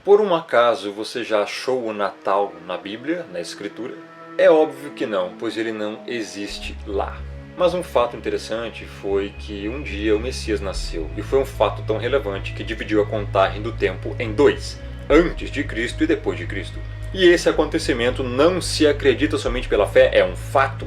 Por um acaso você já achou o Natal na Bíblia, na Escritura? É óbvio que não, pois ele não existe lá. Mas um fato interessante foi que um dia o Messias nasceu, e foi um fato tão relevante que dividiu a contagem do tempo em dois, antes de Cristo e depois de Cristo. E esse acontecimento não se acredita somente pela fé, é um fato.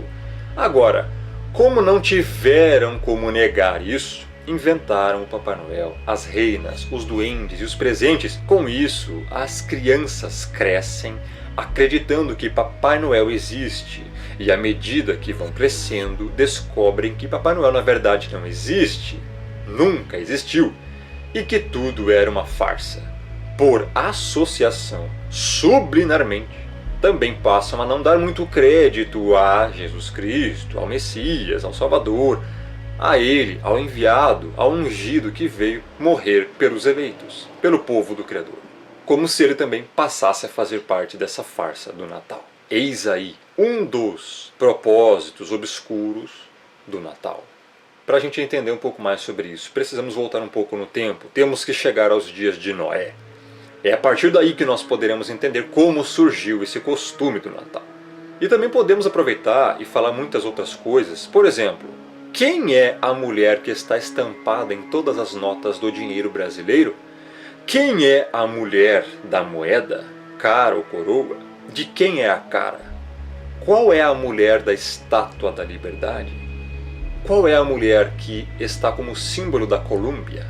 Agora, como não tiveram como negar isso, inventaram o Papai Noel, as reinas, os duendes e os presentes. Com isso, as crianças crescem acreditando que Papai Noel existe, e à medida que vão crescendo, descobrem que Papai Noel na verdade não existe, nunca existiu, e que tudo era uma farsa. Por associação, subliminarmente, também passam a não dar muito crédito a Jesus Cristo, ao Messias, ao Salvador, a Ele, ao enviado, ao ungido que veio morrer pelos eleitos, pelo povo do Criador. Como se ele também passasse a fazer parte dessa farsa do Natal. Eis aí um dos propósitos obscuros do Natal. Para a gente entender um pouco mais sobre isso, precisamos voltar um pouco no tempo. Temos que chegar aos dias de Noé. É a partir daí que nós poderemos entender como surgiu esse costume do Natal. E também podemos aproveitar e falar muitas outras coisas. Por exemplo, quem é a mulher que está estampada em todas as notas do dinheiro brasileiro? Quem é a mulher da moeda, cara ou coroa? De quem é a cara? Qual é a mulher da estátua da liberdade? Qual é a mulher que está como símbolo da Colômbia?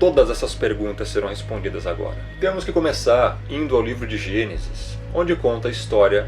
Todas essas perguntas serão respondidas agora. Temos que começar indo ao livro de Gênesis, onde conta a história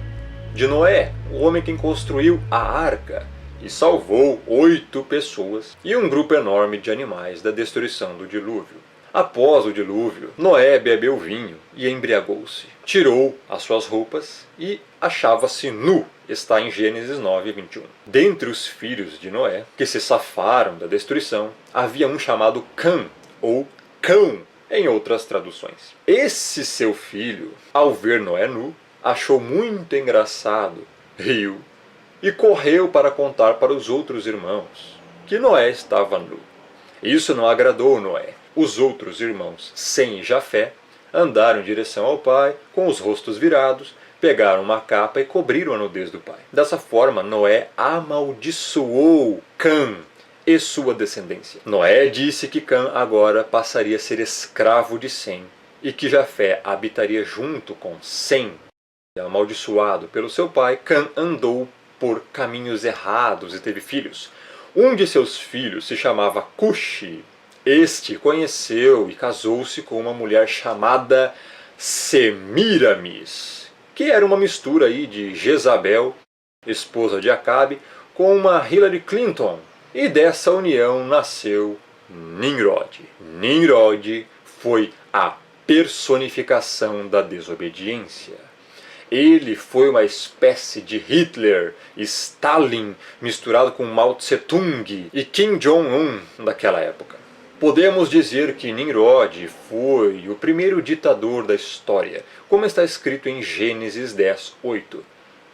de Noé, o homem que construiu a arca e salvou 8 pessoas e um grupo enorme de animais da destruição do dilúvio. Após o dilúvio, Noé bebeu vinho e embriagou-se. Tirou as suas roupas e achava-se nu. Está em Gênesis 9:21. Dentre os filhos de Noé, que se safaram da destruição, havia um chamado Cã, ou Cão, em outras traduções. Esse seu filho, ao ver Noé nu, achou muito engraçado, riu e correu para contar para os outros irmãos que Noé estava nu. Isso não agradou Noé. Os outros irmãos, Sem e Jafé, andaram em direção ao pai, com os rostos virados, pegaram uma capa e cobriram a nudez do pai. Dessa forma, Noé amaldiçoou Cã e sua descendência. Noé disse que Cã agora passaria a ser escravo de Sem, e que Jafé habitaria junto com Sem. Amaldiçoado pelo seu pai, Cã andou por caminhos errados e teve filhos. Um de seus filhos se chamava Cuxi. Este conheceu e casou-se com uma mulher chamada Semiramis, que era uma mistura aí de Jezabel, esposa de Acabe, com uma Hillary Clinton. E dessa união nasceu Nimrod. Nimrod foi a personificação da desobediência. Ele foi uma espécie de Hitler, Stalin, misturado com Mao Tse-tung e Kim Jong-un daquela época. Podemos dizer que Nimrod foi o primeiro ditador da história, como está escrito em Gênesis 10:8.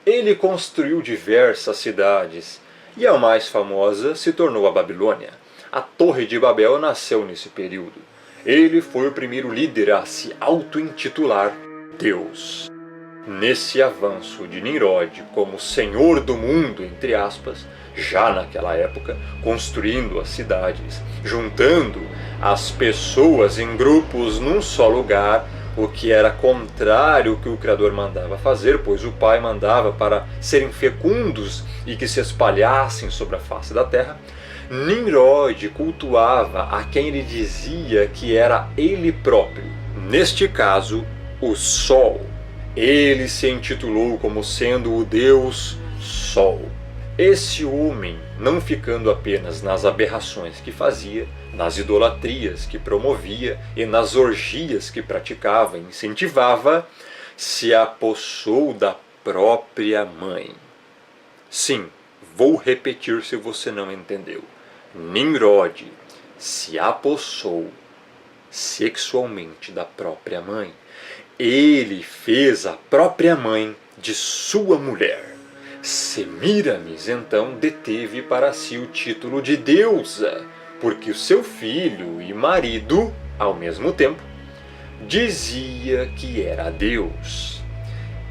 Ele construiu diversas cidades, e a mais famosa se tornou a Babilônia. A Torre de Babel nasceu nesse período. Ele foi o primeiro líder a se auto-intitular Deus. Nesse avanço de Nimrod como senhor do mundo, entre aspas, já naquela época, construindo as cidades, juntando as pessoas em grupos num só lugar, o que era contrário ao que o Criador mandava fazer, pois o Pai mandava para serem fecundos e que se espalhassem sobre a face da terra. Nimrod cultuava a quem ele dizia que era ele próprio, neste caso, o Sol. Ele se intitulou como sendo o Deus Sol. Esse homem, não ficando apenas nas aberrações que fazia, nas idolatrias que promovia e nas orgias que praticava e incentivava, se apossou da própria mãe. Sim, vou repetir se você não entendeu. Nimrod se apossou sexualmente da própria mãe. Ele fez a própria mãe de sua mulher. Semiramis, então, deteve para si o título de deusa, porque o seu filho e marido, ao mesmo tempo, dizia que era Deus.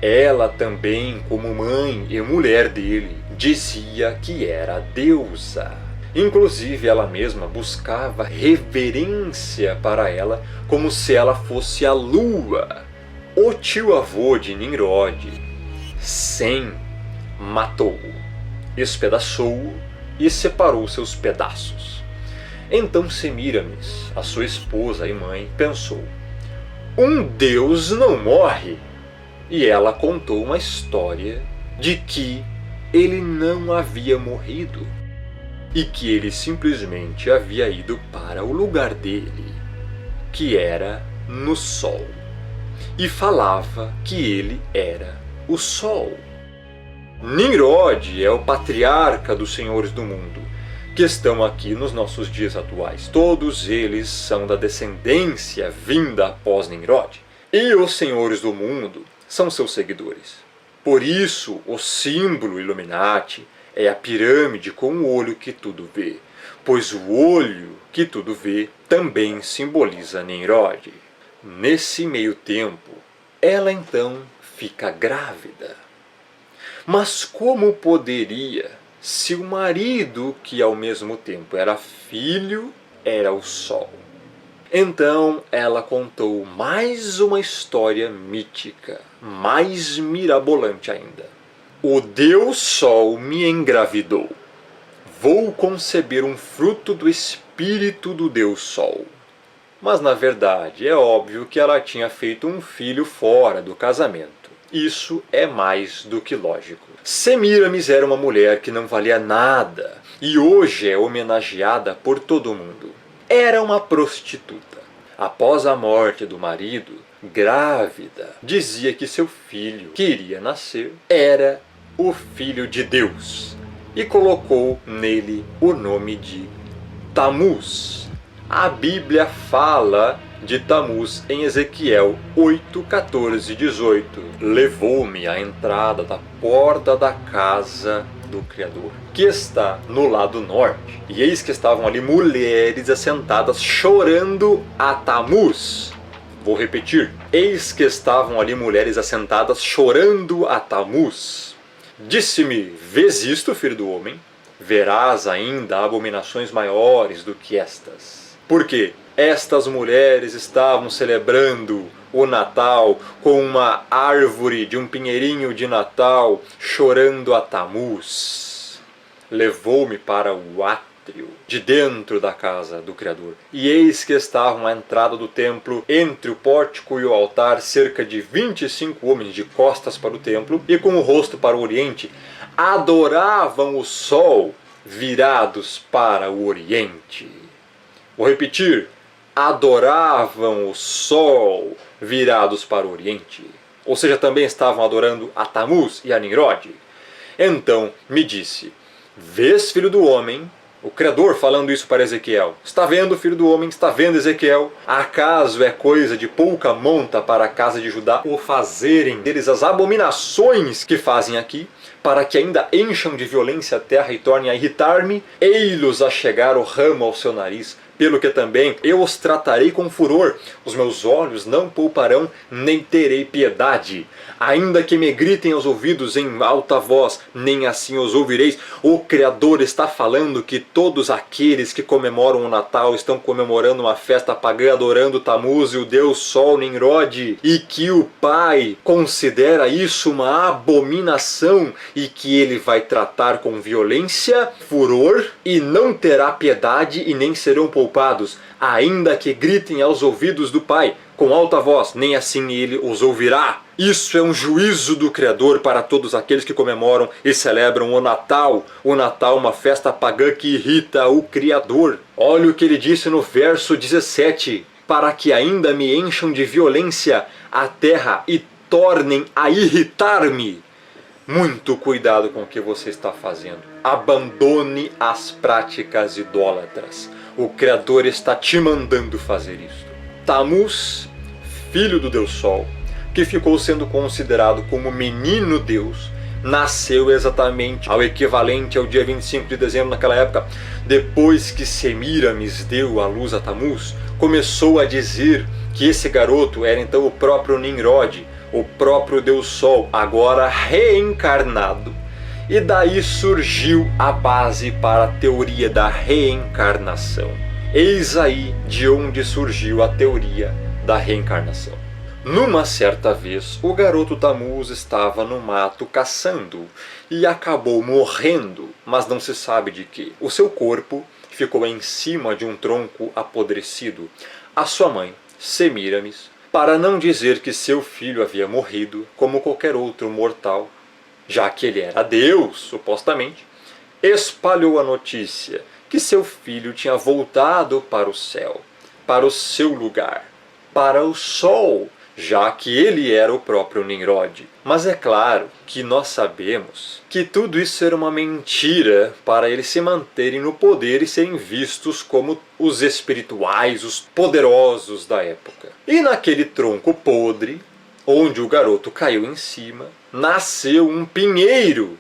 Ela também, como mãe e mulher dele, dizia que era deusa. Inclusive, ela mesma buscava reverência para ela, como se ela fosse a lua. O tio-avô de Nimrod, Sem, matou-o, espedaçou-o e separou seus pedaços. Então Semíramis, a sua esposa e mãe, pensou: um Deus não morre. E ela contou uma história de que ele não havia morrido e que ele simplesmente havia ido para o lugar dele, que era no sol, e falava que ele era o sol. Nimrod é o patriarca dos senhores do mundo, que estão aqui nos nossos dias atuais. Todos eles são da descendência vinda após Nimrod. E os senhores do mundo são seus seguidores. Por isso, o símbolo Illuminati é a pirâmide com o olho que tudo vê, pois o olho que tudo vê também simboliza Nimrod. Nesse meio tempo, ela então fica grávida. Mas como poderia, se o marido, que ao mesmo tempo era filho, era o sol? Então ela contou mais uma história mítica, mais mirabolante ainda. O Deus Sol me engravidou. Vou conceber um fruto do espírito do Deus Sol. Mas na verdade é óbvio que ela tinha feito um filho fora do casamento. Isso é mais do que lógico. Semíramis era uma mulher que não valia nada e hoje é homenageada por todo mundo. Era uma prostituta. Após a morte do marido, grávida, dizia que seu filho, que iria nascer, era o Filho de Deus e colocou nele o nome de Tamuz. A Bíblia fala de Tamuz em Ezequiel 8, 14 e 18. Levou-me à entrada da porta da casa do Criador, que está no lado norte. E eis que estavam ali mulheres assentadas chorando a Tamuz. Vou repetir. Eis que estavam ali mulheres assentadas chorando a Tamuz. Disse-me: vês isto, filho do homem? Verás ainda abominações maiores do que estas. Porque estas mulheres estavam celebrando o Natal com uma árvore de um pinheirinho de Natal, chorando a Tamuz. Levou-me para o átrio de dentro da casa do Criador. E eis que estavam à entrada do templo, entre o pórtico e o altar, cerca de 25 homens de costas para o templo e com o rosto para o oriente. Adoravam o sol, virados para o oriente. Vou repetir. Adoravam o sol, virados para o oriente. Ou seja, também estavam adorando a Tamuz e a Nimrod. Então me disse: vês, filho do homem? O Criador falando isso para Ezequiel. Está vendo, filho do homem? Está vendo, Ezequiel? Acaso é coisa de pouca monta para a casa de Judá o fazerem deles as abominações que fazem aqui, para que ainda encham de violência a terra e tornem a irritar-me? Ei-los a chegar o ramo ao seu nariz, pelo que também eu os tratarei com furor. Os meus olhos não pouparão, nem terei piedade. Ainda que me gritem aos ouvidos em alta voz, nem assim os ouvireis. O Criador está falando que todos aqueles que comemoram o Natal estão comemorando uma festa pagã, adorando Tamuz e o Deus Sol Nimrod, e que o Pai considera isso uma abominação e que ele vai tratar com violência, furor, e não terá piedade e nem serão poupados, ainda que gritem aos ouvidos do Pai com alta voz, nem assim ele os ouvirá. Isso é um juízo do Criador para todos aqueles que comemoram e celebram o Natal. O Natal, uma festa pagã que irrita o Criador. Olha o que ele disse no verso 17. Para que ainda me encham de violência a terra e tornem a irritar-me. Muito cuidado com o que você está fazendo. Abandone as práticas idólatras. O Criador está te mandando fazer isso. Tamuz, filho do Deus Sol, que ficou sendo considerado como menino Deus, nasceu exatamente ao equivalente ao dia 25 de dezembro naquela época. Depois que Semíramis deu à luz a Tamuz, começou a dizer que esse garoto era então o próprio Nimrod, o próprio Deus Sol, agora reencarnado. E daí surgiu a base para a teoria da reencarnação. Eis aí de onde surgiu a teoria da reencarnação. Numa certa vez, o garoto Tammuz estava no mato caçando e acabou morrendo, mas não se sabe de quê. O seu corpo ficou em cima de um tronco apodrecido. A sua mãe, Semíramis, para não dizer que seu filho havia morrido como qualquer outro mortal, já que ele era Deus, supostamente, espalhou a notícia que seu filho tinha voltado para o céu, para o seu lugar, para o sol, já que ele era o próprio Nimrod. Mas é claro que nós sabemos que tudo isso era uma mentira para eles se manterem no poder e serem vistos como os espirituais, os poderosos da época. E naquele tronco podre, onde o garoto caiu em cima, nasceu um pinheiro.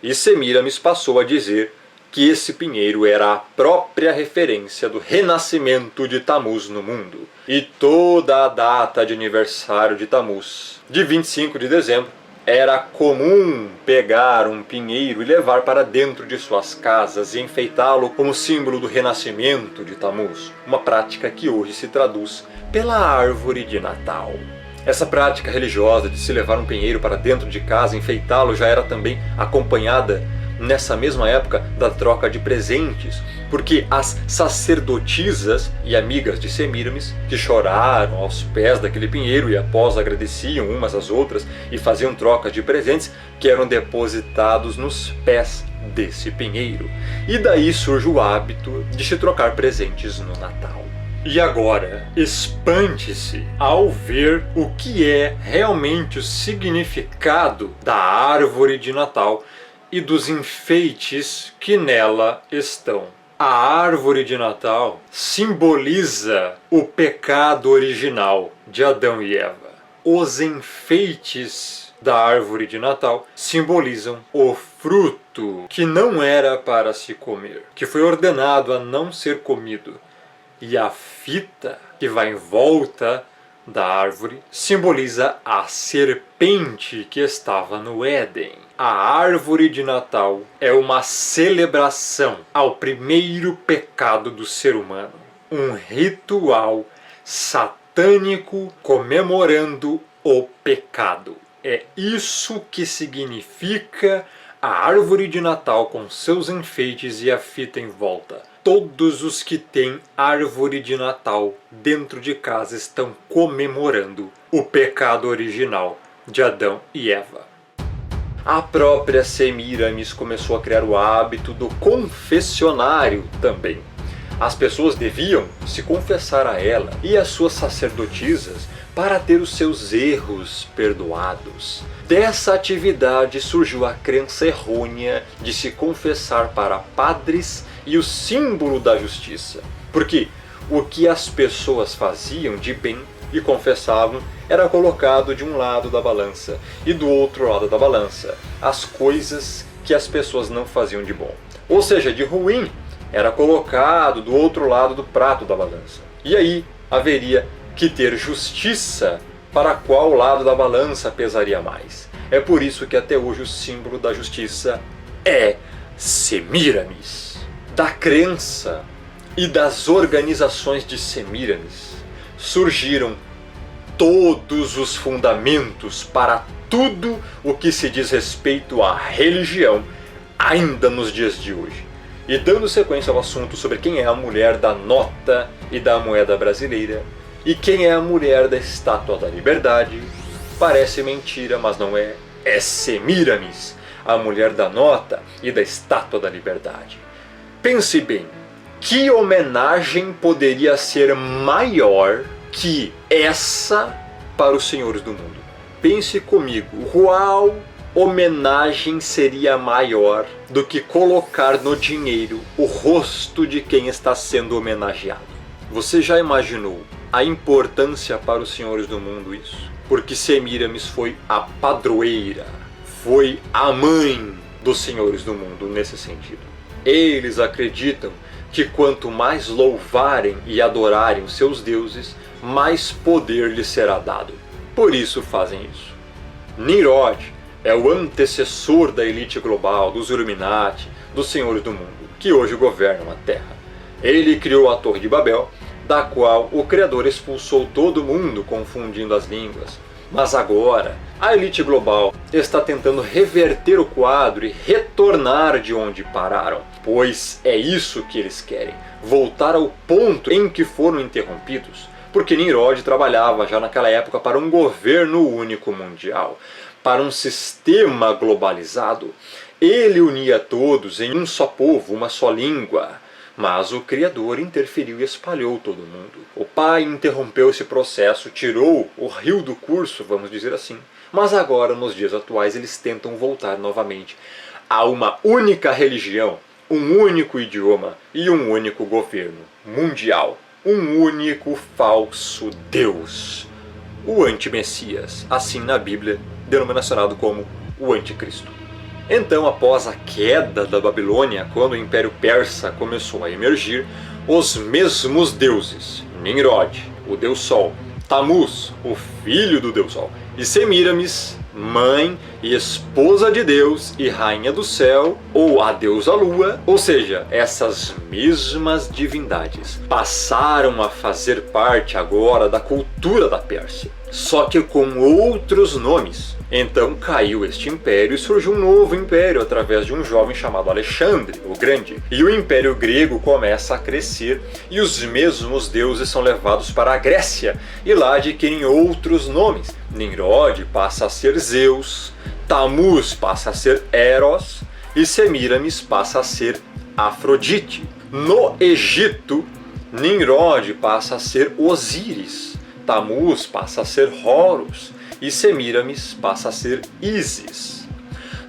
E Semíramis passou a dizer que esse pinheiro era a própria referência do renascimento de Tammuz no mundo. E toda a data de aniversário de Tammuz, de 25 de dezembro, era comum pegar um pinheiro e levar para dentro de suas casas e enfeitá-lo como símbolo do renascimento de Tammuz, uma prática que hoje se traduz pela árvore de Natal. Essa prática religiosa de se levar um pinheiro para dentro de casa e enfeitá-lo já era também acompanhada nessa mesma época da troca de presentes, porque as sacerdotisas e amigas de Semíramis, que choraram aos pés daquele pinheiro e após agradeciam umas às outras e faziam trocas de presentes que eram depositados nos pés desse pinheiro. E daí surge o hábito de se trocar presentes no Natal. E agora, espante-se ao ver o que é realmente o significado da árvore de Natal e dos enfeites que nela estão. A árvore de Natal simboliza o pecado original de Adão e Eva. Os enfeites da árvore de Natal simbolizam o fruto que não era para se comer, que foi ordenado a não ser comido. E a fita que vai em volta da árvore simboliza a serpente que estava no Éden. A árvore de Natal é uma celebração ao primeiro pecado do ser humano. Um ritual satânico comemorando o pecado. É isso que significa a árvore de Natal com seus enfeites e a fita em volta. Todos os que têm árvore de Natal dentro de casa estão comemorando o pecado original de Adão e Eva. A própria Semíramis começou a criar o hábito do confessionário também. As pessoas deviam se confessar a ela e às suas sacerdotisas para ter os seus erros perdoados. Dessa atividade surgiu a crença errônea de se confessar para padres e o símbolo da justiça. Porque o que as pessoas faziam de bem e confessavam era colocado de um lado da balança e do outro lado da balança as coisas que as pessoas não faziam de bom. Ou seja, de ruim era colocado do outro lado do prato da balança. E aí haveria que ter justiça para qual lado da balança pesaria mais. É por isso que até hoje o símbolo da justiça é Semíramis. Da crença e das organizações de Semíramis surgiram todos os fundamentos para tudo o que se diz respeito à religião ainda nos dias de hoje. E dando sequência ao assunto sobre quem é a mulher da nota e da moeda brasileira e quem é a mulher da Estátua da Liberdade, parece mentira, mas não é. É Semíramis, a mulher da nota e da Estátua da Liberdade. Pense bem, que homenagem poderia ser maior que essa para os senhores do mundo? Pense comigo, qual homenagem seria maior do que colocar no dinheiro o rosto de quem está sendo homenageado? Você já imaginou a importância para os senhores do mundo isso? Porque Semíramis foi a padroeira, foi a mãe dos senhores do mundo nesse sentido. Eles acreditam que quanto mais louvarem e adorarem os seus deuses, mais poder lhe será dado. Por isso fazem isso. Nimrod é o antecessor da elite global, dos Illuminati, dos senhores do mundo, que hoje governam a Terra. Ele criou a Torre de Babel, da qual o Criador expulsou todo mundo, confundindo as línguas. Mas agora, a elite global está tentando reverter o quadro e retornar de onde pararam, pois é isso que eles querem, voltar ao ponto em que foram interrompidos, porque Nimrod trabalhava já naquela época para um governo único mundial, para um sistema globalizado. Ele unia todos em um só povo, uma só língua. Mas o Criador interferiu e espalhou todo mundo. O Pai interrompeu esse processo, tirou o rio do curso, vamos dizer assim. Mas agora, nos dias atuais, eles tentam voltar novamente a uma única religião, um único idioma e um único governo mundial. Um único falso Deus. O anti-Messias, assim na Bíblia, denominacionado como o Anticristo. Então, após a queda da Babilônia, quando o Império Persa começou a emergir, os mesmos deuses, Nimrod, o Deus Sol, Tammuz, o filho do Deus Sol, e Semíramis, mãe e esposa de Deus e rainha do céu, ou a deusa Lua, ou seja, essas mesmas divindades, passaram a fazer parte agora da cultura da Pérsia, só que com outros nomes. Então caiu este império e surgiu um novo império através de um jovem chamado Alexandre, o Grande. E o Império Grego começa a crescer e os mesmos deuses são levados para a Grécia e lá adquirem outros nomes. Nimrod passa a ser Zeus, Tammuz passa a ser Eros e Semíramis passa a ser Afrodite. No Egito, Nimrod passa a ser Osíris, Tammuz passa a ser Horus e Semíramis passa a ser Ísis.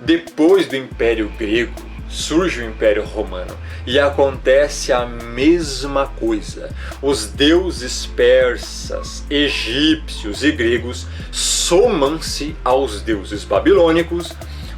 Depois do Império Grego, surge o Império Romano e acontece a mesma coisa. Os deuses persas, egípcios e gregos somam-se aos deuses babilônicos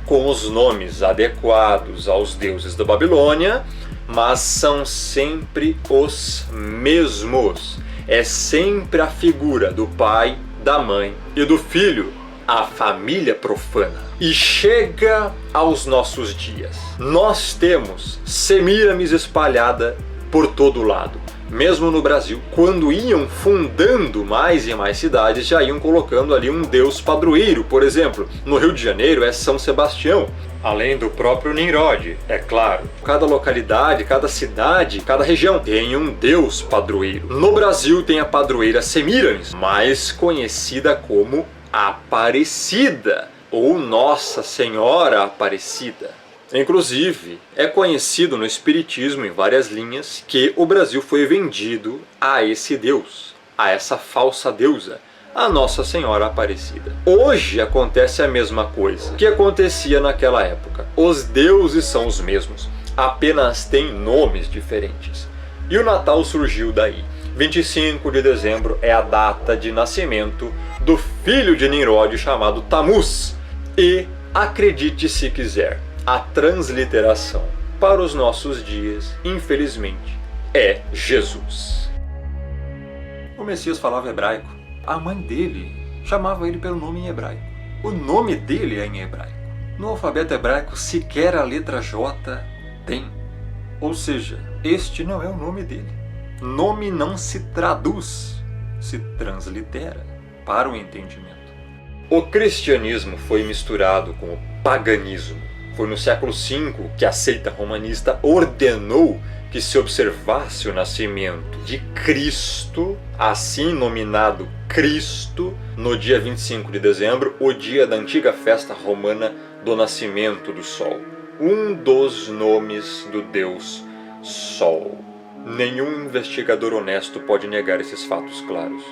com os nomes adequados aos deuses da Babilônia, mas são sempre os mesmos. É sempre a figura do pai, da mãe e do filho, a família profana. E chega aos nossos dias. Nós temos Semíramis espalhada por todo lado. Mesmo no Brasil, quando iam fundando mais e mais cidades, já iam colocando ali um deus padroeiro. Por exemplo, no Rio de Janeiro é São Sebastião, além do próprio Nimrod, é claro. Cada localidade, cada cidade, cada região tem um deus padroeiro. No Brasil tem a padroeira Semíramis, mais conhecida como Aparecida, ou Nossa Senhora Aparecida. Inclusive, é conhecido no espiritismo em várias linhas que o Brasil foi vendido a esse deus, a essa falsa deusa, a Nossa Senhora Aparecida. Hoje acontece a mesma coisa que acontecia naquela época. Os deuses são os mesmos, apenas têm nomes diferentes. E o Natal surgiu daí. 25 de dezembro é a data de nascimento do filho de Nimrod chamado Tammuz. E, acredite se quiser, a transliteração para os nossos dias, infelizmente, é Jesus. O Messias falava hebraico. A mãe dele chamava ele pelo nome em hebraico. O nome dele é em hebraico. No alfabeto hebraico, sequer a letra J tem. Ou seja, este não é o nome dele. Nome não se traduz, se translitera para o entendimento. O cristianismo foi misturado com o paganismo. Foi no século V que a seita romanista ordenou que se observasse o nascimento de Cristo, assim nominado Cristo, no dia 25 de dezembro, o dia da antiga festa romana do nascimento do Sol. Um dos nomes do Deus Sol. Nenhum investigador honesto pode negar esses fatos claros.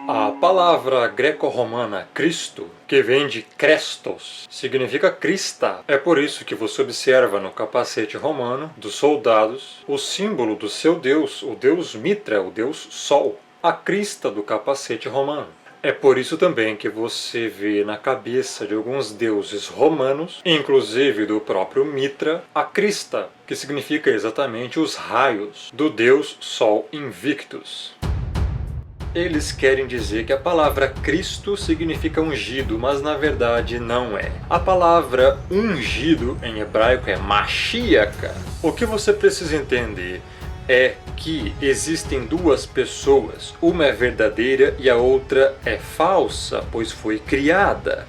A palavra greco-romana Cristo, que vem de Krestos, significa crista. É por isso que você observa no capacete romano dos soldados o símbolo do seu deus, o deus Mitra, o deus Sol, a crista do capacete romano. É por isso também que você vê na cabeça de alguns deuses romanos, inclusive do próprio Mitra, a crista, que significa exatamente os raios do deus Sol Invictus. Eles querem dizer que a palavra Cristo significa ungido, mas na verdade não é. A palavra ungido em hebraico é Mashiach. O que você precisa entender é que existem duas pessoas, uma é verdadeira e a outra é falsa, pois foi criada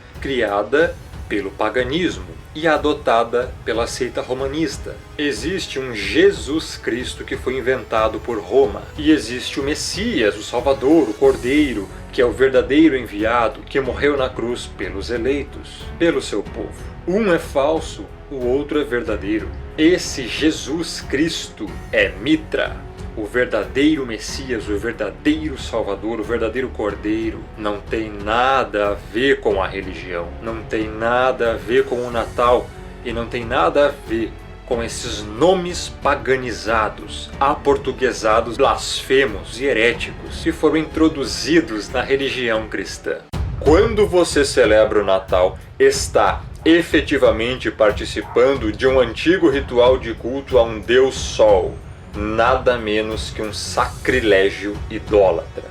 pelo paganismo e adotada pela seita romanista. Existe um Jesus Cristo que foi inventado por Roma, e existe o Messias, o Salvador, o Cordeiro, que é o verdadeiro enviado, que morreu na cruz pelos eleitos, pelo seu povo. Um é falso, o outro é verdadeiro. Esse Jesus Cristo é Mitra, o verdadeiro Messias, o verdadeiro Salvador, o verdadeiro Cordeiro. Não tem nada a ver com a religião, não tem nada a ver com o Natal e não tem nada a ver com esses nomes paganizados, aportuguesados, blasfemos e heréticos que foram introduzidos na religião cristã. Quando você celebra o Natal, está efetivamente participando de um antigo ritual de culto a um Deus Sol, nada menos que um sacrilégio idólatra.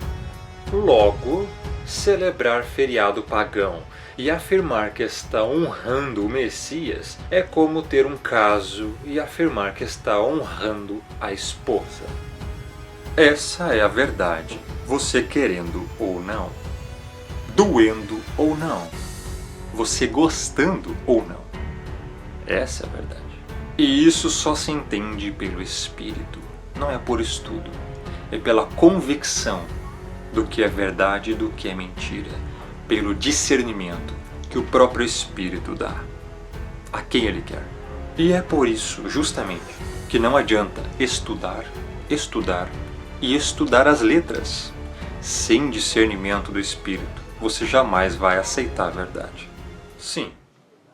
Logo, celebrar feriado pagão e afirmar que está honrando o Messias é como ter um caso e afirmar que está honrando a esposa. Essa é a verdade, você querendo ou não, doendo ou não, você gostando ou não. Essa é a verdade. E isso só se entende pelo Espírito, não é por estudo, é pela convicção do que é verdade e do que é mentira, pelo discernimento que o próprio Espírito dá a quem Ele quer. E é por isso, justamente, que não adianta estudar e estudar as letras. Sem discernimento do Espírito, você jamais vai aceitar a verdade. Sim,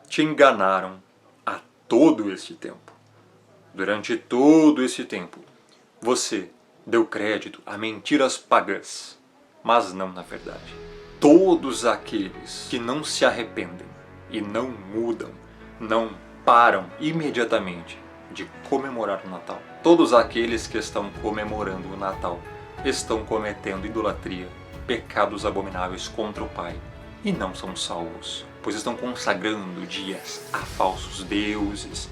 te enganaram há todo este tempo. Durante todo esse tempo, você deu crédito a mentiras pagãs, mas não na verdade. Todos aqueles que não se arrependem e não mudam, não param imediatamente de comemorar o Natal, todos aqueles que estão comemorando o Natal estão cometendo idolatria, pecados abomináveis contra o Pai e não são salvos, pois estão consagrando dias a falsos deuses,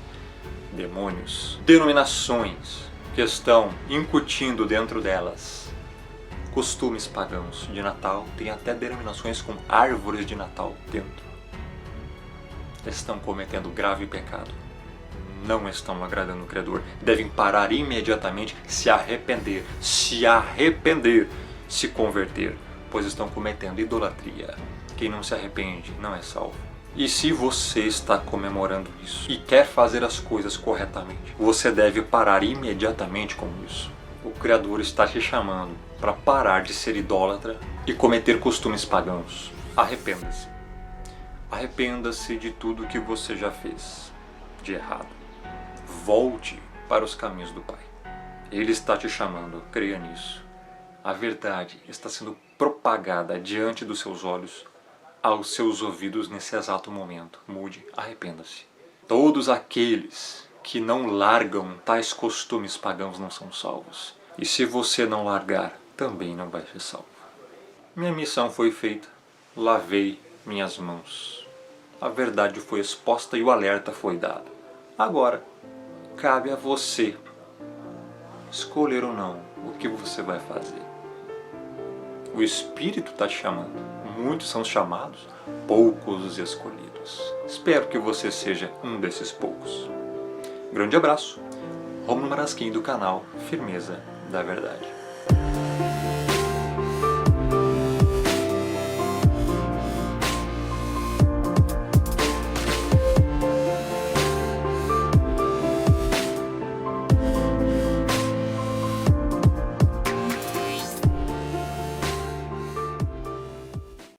demônios, denominações que estão incutindo dentro delas costumes pagãos de Natal. Tem até denominações com árvores de Natal dentro. Estão cometendo grave pecado. Não estão agradando o Criador. Devem parar imediatamente, se arrepender, se converter, pois estão cometendo idolatria. Quem não se arrepende não é salvo. E se você está comemorando isso e quer fazer as coisas corretamente, você deve parar imediatamente com isso. O Criador está te chamando para parar de ser idólatra e cometer costumes pagãos. Arrependa-se. Arrependa-se de tudo que você já fez de errado. Volte para os caminhos do Pai. Ele está te chamando, creia nisso. A verdade está sendo propagada diante dos seus olhos, aos seus ouvidos nesse exato momento. Mude, arrependa-se. Todos aqueles que não largam tais costumes pagãos não são salvos. E se você não largar, também não vai ser salvo. Minha missão foi feita, lavei minhas mãos. A verdade foi exposta e o alerta foi dado. Agora, cabe a você escolher ou não o que você vai fazer. O Espírito está te chamando. Muitos são chamados, poucos os escolhidos. Espero que você seja um desses poucos. Grande abraço. Rômulo Marasquim do canal Firmeza da Verdade.